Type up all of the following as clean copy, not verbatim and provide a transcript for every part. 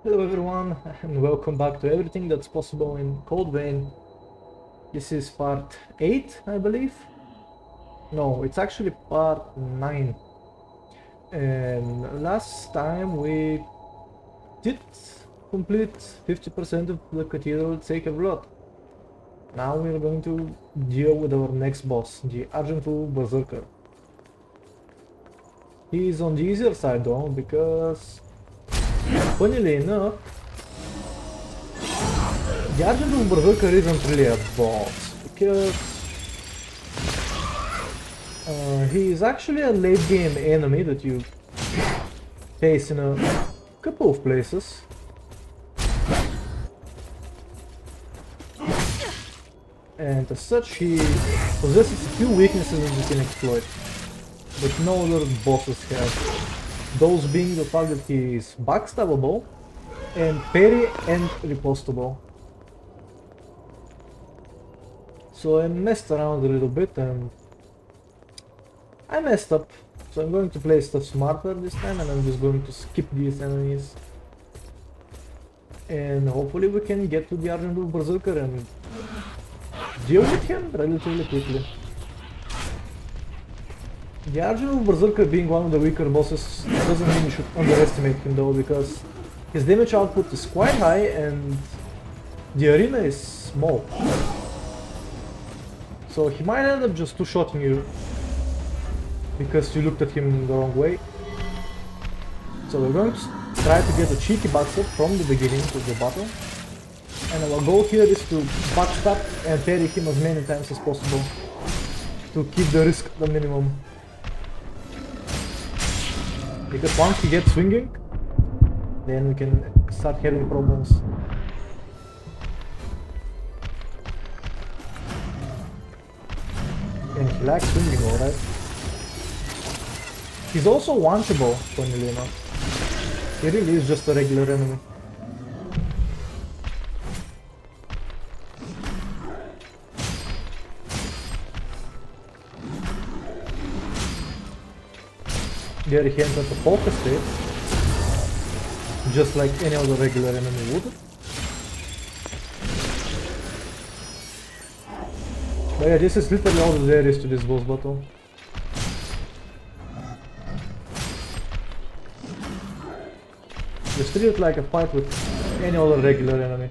Hello everyone, and welcome back to Everything That's Possible in Code Vein. This is part 8, I believe. No, it's actually part 9. And last time we did complete 50% of the Cathedral Sacred Blood. Now we're going to deal with our next boss, the Argent Wolf Berserker. He is on the easier side though, because funnily enough, the Argent Wolf Berserker isn't really a boss, because he is actually a late game enemy that you face in a couple of places. And as such, he possesses a few weaknesses that you can exploit, but no other bosses have. Those being the fact that he is backstabbable, and parry and ripostable. So I messed around a little bit and I messed up. So I'm going to play stuff smarter this time, and I'm just going to skip these enemies. And hopefully we can get to the Argent Wolf Berserker and deal with him relatively quickly. The Argent Wolf Berserker being one of the weaker bosses doesn't mean you should underestimate him though, because his damage output is quite high and the arena is small. So he might end up just two-shotting you because you looked at him the wrong way. So we're going to try to get a cheeky backstab from the beginning of the battle. And our goal here is to backstab and parry him as many times as possible to keep the risk at the minimum. Because once he gets swinging, then we can start having problems. And he likes swinging, alright. He's also one-shotable, funnily enough. He really is just a regular enemy. There he enters the polka state, just like any other regular enemy would. But yeah, this is literally all there is to this boss battle. Just treat it like a fight with any other regular enemy.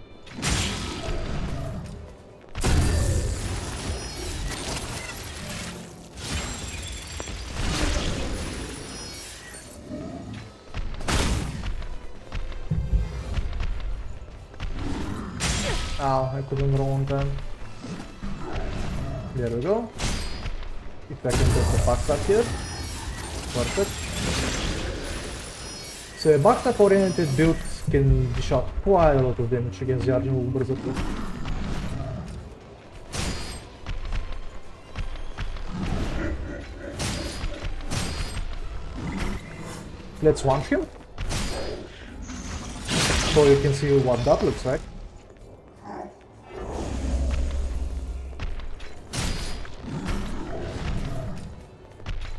Ow, I couldn't roll on time. There we go. If I can get the backstab here. Perfect. So a backstab oriented build can dish out quite a lot of damage against the Argent Wolf Berserker. Let's one him, so you can see what that looks like.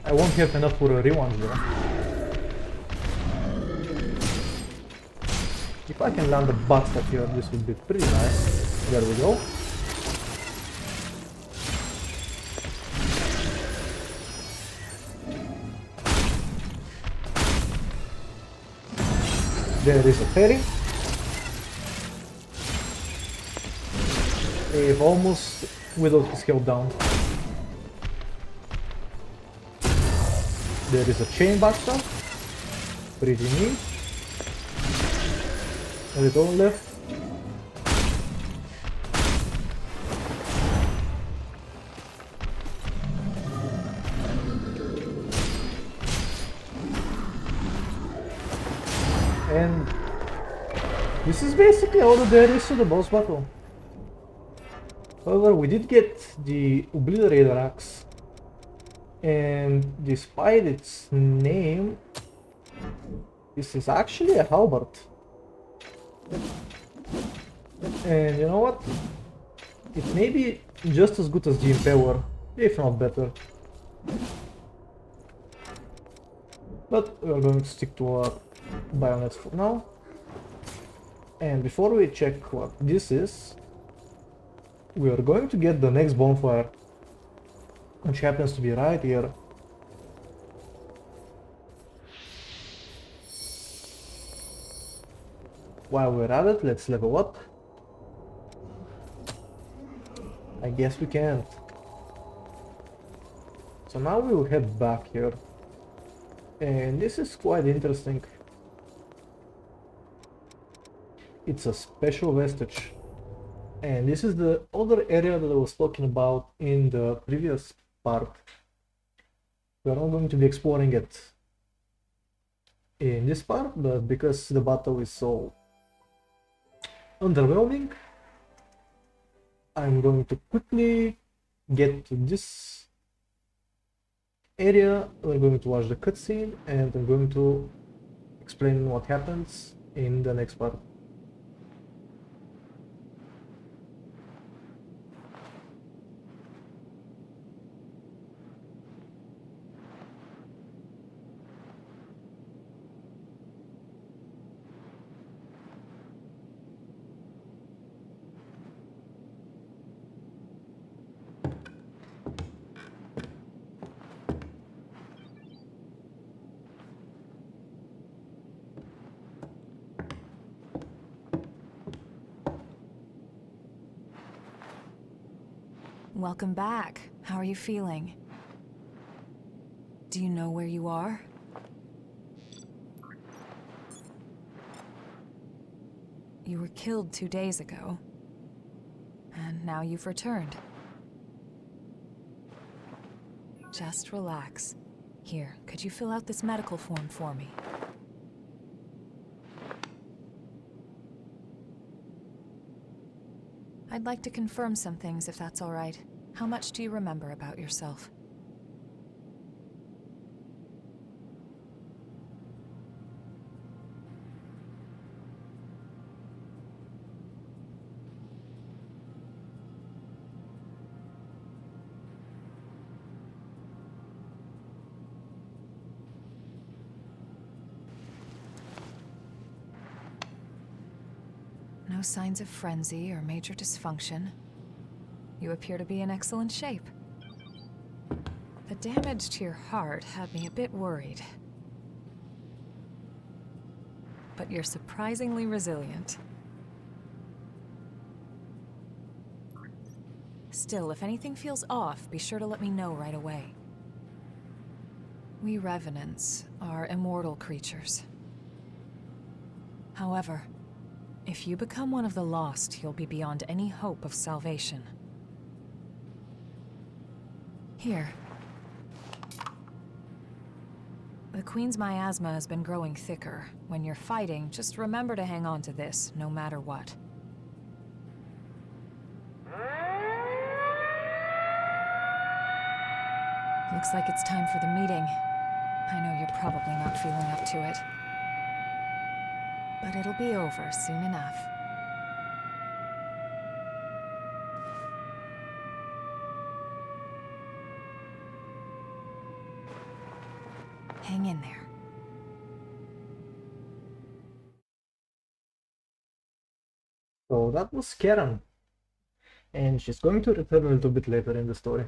I won't have enough for a rewanche though. If I can land a backstab here, this would be pretty nice. There we go. There is a parry. They've almost whittled his health down. There is a chain backstab. Pretty neat. A little left. And this is basically all that there is to the boss battle. However, we did get the Obliterator Axe, and despite its name, this is actually a halberd. And you know what? It may be just as good as the Impeller, if not better. But we are going to stick to our bayonets for now. And before we check what this is, we are going to get the next bonfire, which happens to be right here. While we're at it, let's level up. I guess we can't. So now we will head back here. And this is quite interesting. It's a special vestige. And this is the other area that I was talking about in the previous part. We are not going to be exploring it in this part, but because the battle is so underwhelming, I'm going to quickly get to this area. We're going to watch the cutscene and I'm going to explain what happens in the next part. Welcome back. How are you feeling? Do you know where you are? You were killed 2 days ago, and now you've returned. Just relax. Here, could you fill out this medical form for me? I'd like to confirm some things, if that's all right. How much do you remember about yourself? No signs of frenzy or major dysfunction. You appear to be in excellent shape. The damage to your heart had me a bit worried. But you're surprisingly resilient. Still, if anything feels off, be sure to let me know right away. We revenants are immortal creatures. However, if you become one of the lost, you'll be beyond any hope of salvation. Here. The Queen's miasma has been growing thicker. When you're fighting, just remember to hang on to this, no matter what. Looks like it's time for the meeting. I know you're probably not feeling up to it. But it'll be over soon enough. Hang in there. So that was Karen. And she's going to return a little bit later in the story.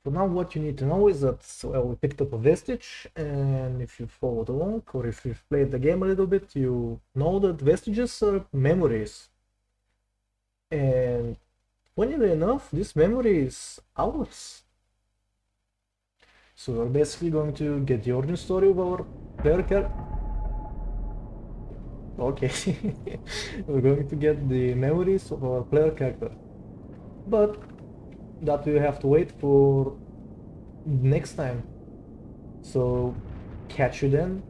For now, what you need to know is that we picked up a vestige, and if you followed along, or if you've played the game a little bit, you know that vestiges are memories. And funnily enough, this memory is ours. So we're basically going to get the origin story of our player character. Okay, we're going to get the memories of our player character. But that we have to wait for next time. So catch you then.